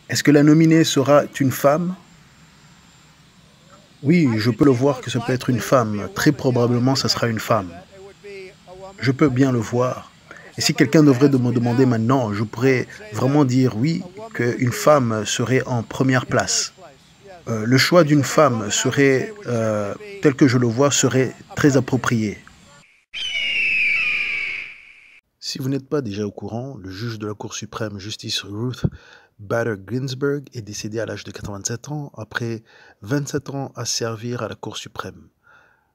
Est-ce que la nominée sera une femme? Oui, je peux le voir que ça peut être une femme. Très probablement, ça sera une femme. Je peux bien le voir. Et si quelqu'un devrait me demander maintenant, je pourrais vraiment dire oui, qu'une femme serait en première place. Le choix d'une femme serait, tel que je le vois, serait très approprié. Si vous n'êtes pas déjà au courant, le juge de la Cour suprême Justice Ruth Bader Ginsburg est décédé à l'âge de 87 ans après 27 ans à servir à la Cour suprême.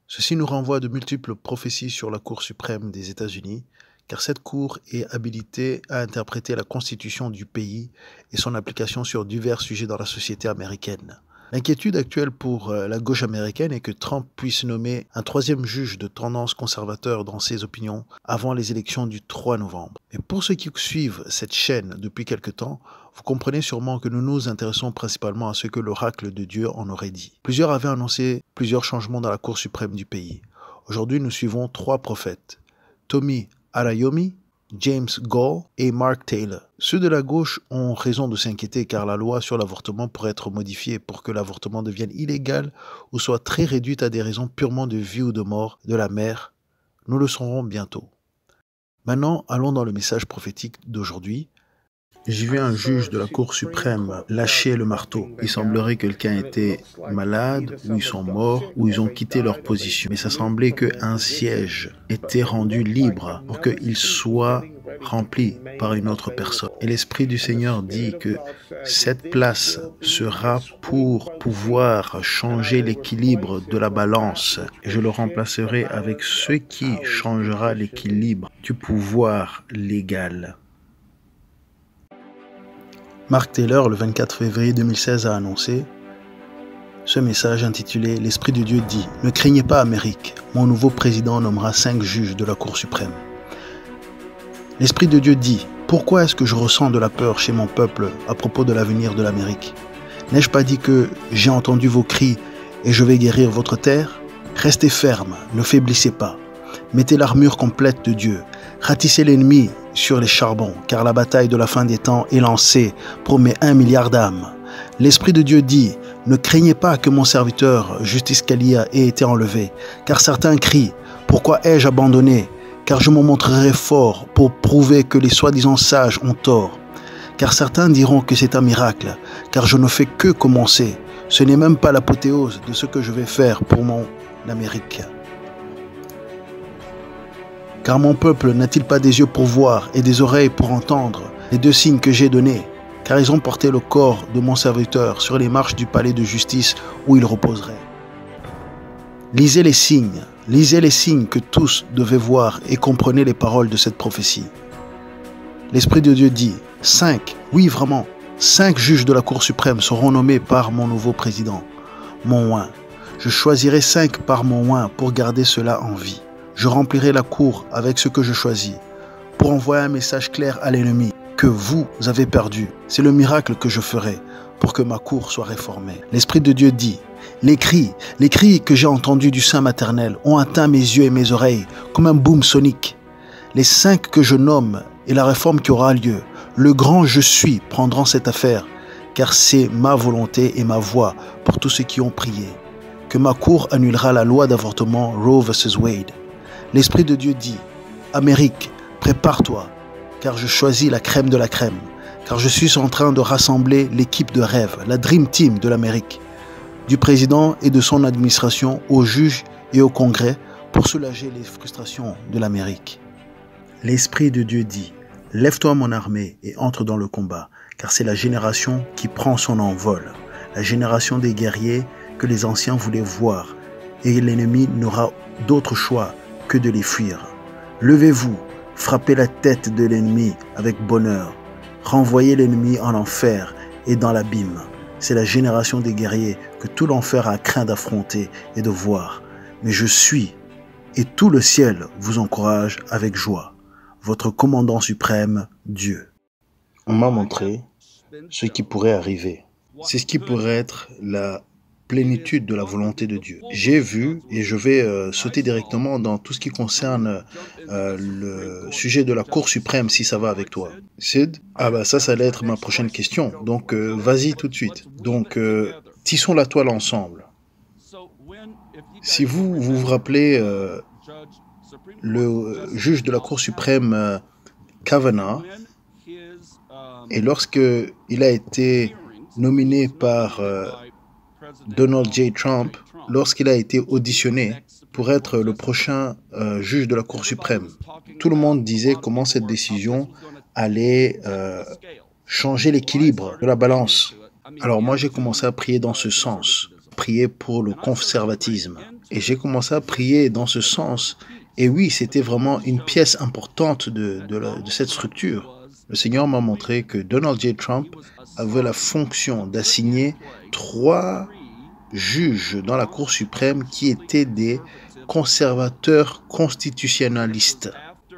Ceci nous renvoie à de multiples prophéties sur la Cour suprême des États-Unis, car cette Cour est habilitée à interpréter la Constitution du pays et son application sur divers sujets dans la société américaine. L'inquiétude actuelle pour la gauche américaine est que Trump puisse nommer un troisième juge de tendance conservateur dans ses opinions avant les élections du 3 novembre. Et pour ceux qui suivent cette chaîne depuis quelque temps, vous comprenez sûrement que nous nous intéressons principalement à ce que l'oracle de Dieu en aurait dit. Plusieurs avaient annoncé plusieurs changements dans la Cour suprême du pays. Aujourd'hui, nous suivons trois prophètes: Tommy Arayomi, James Gall et Mark Taylor. Ceux de la gauche ont raison de s'inquiéter car la loi sur l'avortement pourrait être modifiée pour que l'avortement devienne illégal ou soit très réduite à des raisons purement de vie ou de mort de la mère. Nous le saurons bientôt. Maintenant, allons dans le message prophétique d'aujourd'hui. J'ai vu un juge de la Cour suprême lâcher le marteau. Il semblerait que quelqu'un était malade, ou ils sont morts, ou ils ont quitté leur position. Mais ça semblait qu'un siège était rendu libre pour qu'il soit rempli par une autre personne. Et l'Esprit du Seigneur dit que cette place sera pour pouvoir changer l'équilibre de la balance. Et je le remplacerai avec ce qui changera l'équilibre du pouvoir légal. Mark Taylor, le 24 février 2016, a annoncé ce message intitulé « L'Esprit de Dieu dit, ne craignez pas Amérique, mon nouveau président nommera 5 juges de la Cour suprême. » L'Esprit de Dieu dit, pourquoi est-ce que je ressens de la peur chez mon peuple à propos de l'avenir de l'Amérique? N'ai-je pas dit que j'ai entendu vos cris et je vais guérir votre terre? Restez ferme, ne faiblissez pas. Mettez l'armure complète de Dieu. Ratissez l'ennemi sur les charbons, car la bataille de la fin des temps est lancée pour mes 1 milliard d'âmes. L'Esprit de Dieu dit, ne craignez pas que mon serviteur Justice Scalia ait été enlevé, car certains crient, pourquoi ai-je abandonné? Car je me montrerai fort pour prouver que les soi-disant sages ont tort. Car certains diront que c'est un miracle, car je ne fais que commencer. Ce n'est même pas l'apothéose de ce que je vais faire pour mon Amérique. Car mon peuple n'a-t-il pas des yeux pour voir et des oreilles pour entendre les 2 signes que j'ai donnés? Car ils ont porté le corps de mon serviteur sur les marches du palais de justice où il reposerait. Lisez les signes que tous devaient voir et comprenez les paroles de cette prophétie. L'Esprit de Dieu dit, 5, oui vraiment, 5 juges de la Cour suprême seront nommés par mon nouveau président, mon oint. Je choisirai 5 par mon oint pour garder cela en vie. Je remplirai la cour avec ce que je choisis, pour envoyer un message clair à l'ennemi que vous avez perdu. C'est le miracle que je ferai pour que ma cour soit réformée. L'Esprit de Dieu dit, les cris que j'ai entendus du sein maternel ont atteint mes yeux et mes oreilles comme un boom sonique. Les 5 que je nomme et la réforme qui aura lieu, le grand je suis prendront cette affaire, car c'est ma volonté et ma voix pour tous ceux qui ont prié, que ma cour annulera la loi d'avortement Roe vs Wade. L'Esprit de Dieu dit, Amérique, prépare-toi, car je choisis la crème de la crème, car je suis en train de rassembler l'équipe de rêve, la Dream Team de l'Amérique, du président et de son administration aux juges et au Congrès pour soulager les frustrations de l'Amérique. L'Esprit de Dieu dit, lève-toi mon armée et entre dans le combat, car c'est la génération qui prend son envol, la génération des guerriers que les anciens voulaient voir, et l'ennemi n'aura d'autre choix que de les fuir. Levez-vous, frappez la tête de l'ennemi avec bonheur, renvoyez l'ennemi en enfer et dans l'abîme. C'est la génération des guerriers que tout l'enfer a craint d'affronter et de voir. Mais je suis, et tout le ciel vous encourage avec joie. Votre commandant suprême, Dieu. On m'a montré ce qui pourrait arriver. C'est ce qui pourrait être la plénitude de la volonté de Dieu. J'ai vu, et je vais sauter directement dans tout ce qui concerne le sujet de la Cour suprême, si ça va avec toi. Sid? Ah bah ça allait être ma prochaine question. Donc vas-y tout de suite. Donc tissons la toile ensemble. Si vous rappelez le juge de la Cour suprême Kavanaugh, et lorsque il a été nominé par Donald J. Trump, lorsqu'il a été auditionné pour être le prochain juge de la Cour suprême, tout le monde disait comment cette décision allait changer l'équilibre de la balance. Alors moi j'ai commencé à prier dans ce sens, prier pour le conservatisme. Et j'ai commencé à prier dans ce sens. Et oui, c'était vraiment une pièce importante de cette structure. Le Seigneur m'a montré que Donald J. Trump avait la fonction d'assigner 3 juges dans la Cour suprême qui étaient des conservateurs constitutionnalistes.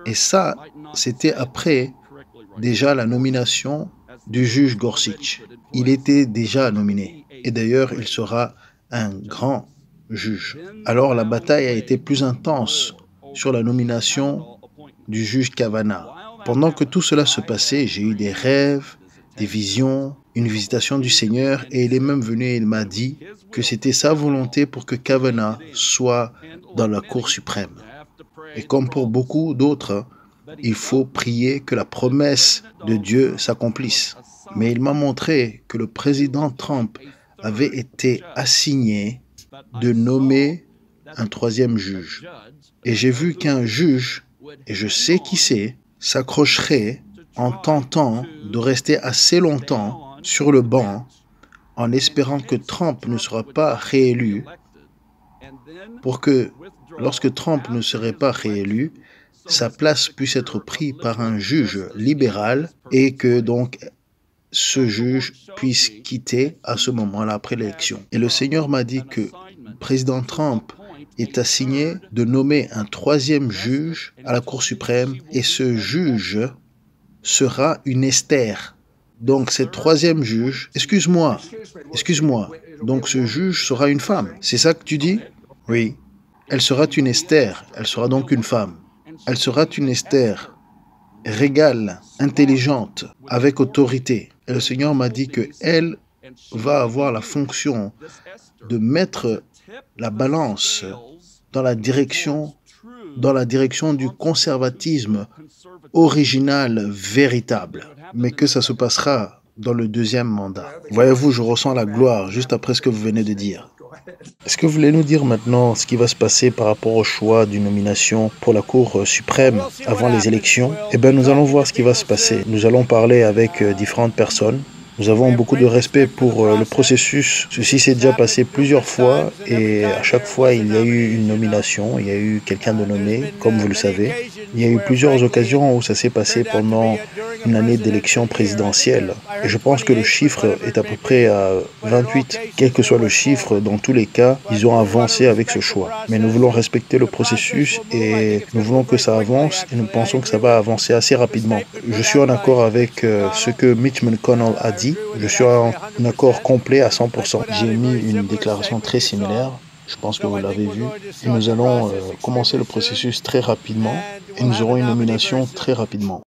Et ça, c'était après déjà la nomination du juge Gorsuch. Il était déjà nominé. Et d'ailleurs, il sera un grand juge. Alors la bataille a été plus intense sur la nomination du juge Kavanaugh. Pendant que tout cela se passait, j'ai eu des rêves, des visions, une visitation du Seigneur, et il est même venu et il m'a dit que c'était sa volonté pour que Kavanaugh soit dans la Cour suprême. Et comme pour beaucoup d'autres, il faut prier que la promesse de Dieu s'accomplisse. Mais il m'a montré que le président Trump avait été assigné de nommer un 3e juge. Et j'ai vu qu'un juge, et je sais qui c'est, s'accrocherait en tentant de rester assez longtemps sur le banc en espérant que Trump ne sera pas réélu pour que, lorsque Trump ne serait pas réélu, sa place puisse être prise par un juge libéral et que donc ce juge puisse quitter à ce moment-là après l'élection. Et le Seigneur m'a dit que le président Trump est assigné de nommer un 3e juge à la Cour suprême et ce juge sera une Esther. Donc cette 3e juge, excuse-moi, donc ce juge sera une femme. C'est ça que tu dis? Oui. Elle sera une Esther, elle sera donc une femme. Elle sera une Esther régale, intelligente, avec autorité. Et le Seigneur m'a dit qu'elle va avoir la fonction de mettre la balance dans la direction du conservatisme original, véritable. Mais que ça se passera dans le 2e mandat. Voyez-vous, je ressens la gloire juste après ce que vous venez de dire. Est-ce que vous voulez nous dire maintenant ce qui va se passer par rapport au choix d'une nomination pour la Cour suprême avant les élections? Eh bien, nous allons voir ce qui va se passer. Nous allons parler avec différentes personnes. Nous avons beaucoup de respect pour le processus. Ceci s'est déjà passé plusieurs fois et à chaque fois, il y a eu une nomination, il y a eu quelqu'un de nommé, comme vous le savez. Il y a eu plusieurs occasions où ça s'est passé pendant une année d'élection présidentielle. Et je pense que le chiffre est à peu près à 28. Quel que soit le chiffre, dans tous les cas, ils ont avancé avec ce choix. Mais nous voulons respecter le processus et nous voulons que ça avance et nous pensons que ça va avancer assez rapidement. Je suis en accord avec ce que Mitch McConnell a dit. Je suis en accord complet à 100%. J'ai mis une déclaration très similaire. Je pense que vous l'avez vu. Et nous allons commencer le processus très rapidement et nous aurons une nomination très rapidement.